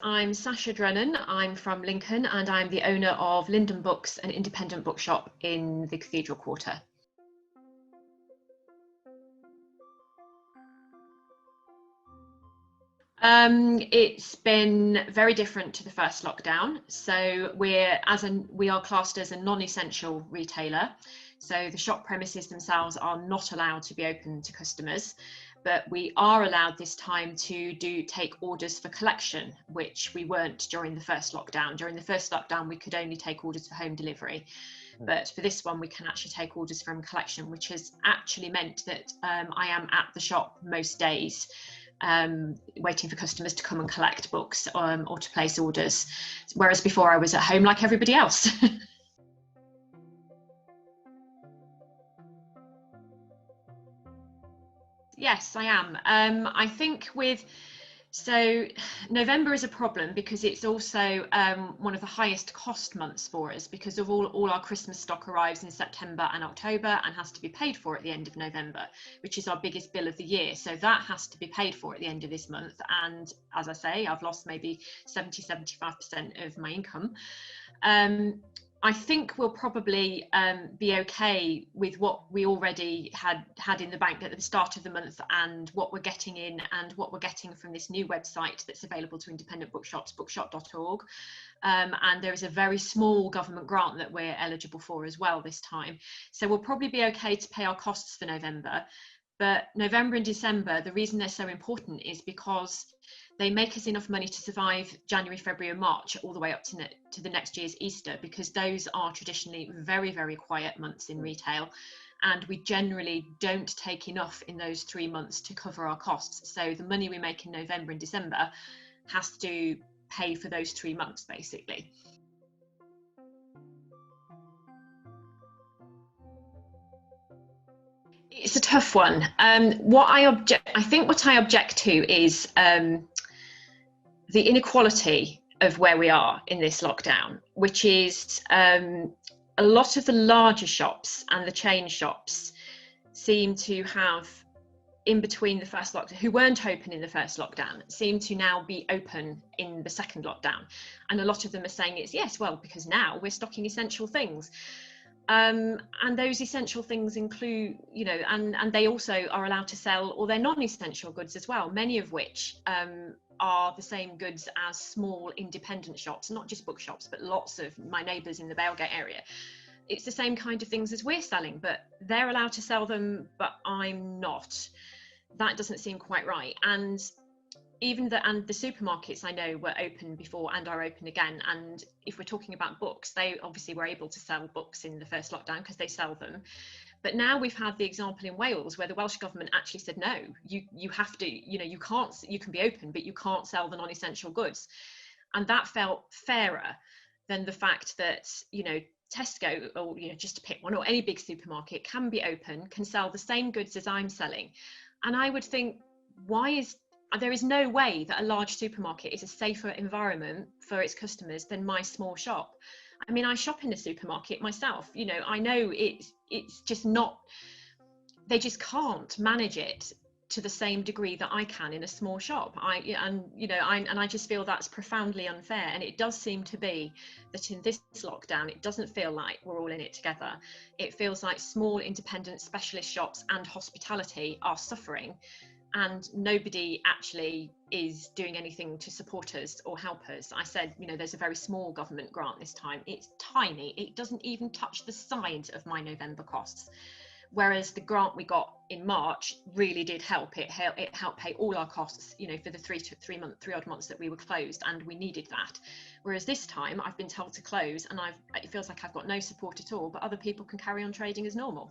I'm Sasha Drennan. I'm from Lincoln and I'm the owner of Linden Books, an independent bookshop in the Cathedral Quarter. It's been very different to the first lockdown. So we are classed as a non-essential retailer. So the shop premises themselves are not allowed to be open to customers, but we are allowed this time to take orders for collection, which we weren't during the first lockdown. During the first lockdown, we could only take orders for home delivery. But for this one, we can actually take orders from collection, which has actually meant that I am at the shop most days, waiting for customers to come and collect books or to place orders, whereas before I was at home like everybody else. Yes, I am. I think November is a problem because it's also one of the highest cost months for us, because of all our Christmas stock arrives in September and October and has to be paid for at the end of November, which is our biggest bill of the year. So that has to be paid for at the end of this month. And as I say, I've lost maybe 70–75% of my income. I think we'll probably be okay with what we already had in the bank at the start of the month, and what we're getting in, and what we're getting from this new website that's available to independent bookshops, bookshop.org. And there is a very small government grant that we're eligible for as well this time. So we'll probably be okay to pay our costs for November. But November and December, the reason they're so important is because they make us enough money to survive January, February and March all the way up to the next year's Easter, because those are traditionally very, very quiet months in retail. And we generally don't take enough in those 3 months to cover our costs. So the money we make in November and December has to pay for those 3 months, basically. It's a tough one. I think what I object to is the inequality of where we are in this lockdown, which is a lot of the larger shops and the chain shops seem to have, in between the first lockdown, who weren't open in the first lockdown, seem to now be open in the second lockdown. And a lot of them are saying it's, yes, well, because now we're stocking essential things. And those essential things include, and they also are allowed to sell all their non-essential goods as well, many of which are the same goods as small independent shops, not just bookshops, but lots of my neighbours in the Bailgate area. It's the same kind of things as we're selling, but they're allowed to sell them, but I'm not. That doesn't seem quite right. And even the supermarkets I know were open before and are open again. And if we're talking about books, they obviously were able to sell books in the first lockdown because they sell them. But now we've had the example in Wales where the Welsh government actually said, no, you have to, you can be open, but you can't sell the non-essential goods. And that felt fairer than the fact that, Tesco, or just to pick one, or any big supermarket can be open, can sell the same goods as I'm selling. And I would think, there is no way that a large supermarket is a safer environment for its customers than my small shop. I mean, I shop in a supermarket myself. I know it's just not, they just can't manage it to the same degree that I can in a small shop. I just feel that's profoundly unfair. And it does seem to be that in this lockdown, it doesn't feel like we're all in it together. It feels like small independent specialist shops and hospitality are suffering, and nobody actually is doing anything to support us or help us. I said, there's a very small government grant this time. It's tiny. It doesn't even touch the sides of my November costs. Whereas the grant we got in March really did help. It helped pay all our costs, for the three odd months that we were closed, and we needed that. Whereas this time I've been told to close, and it feels like I've got no support at all, but other people can carry on trading as normal.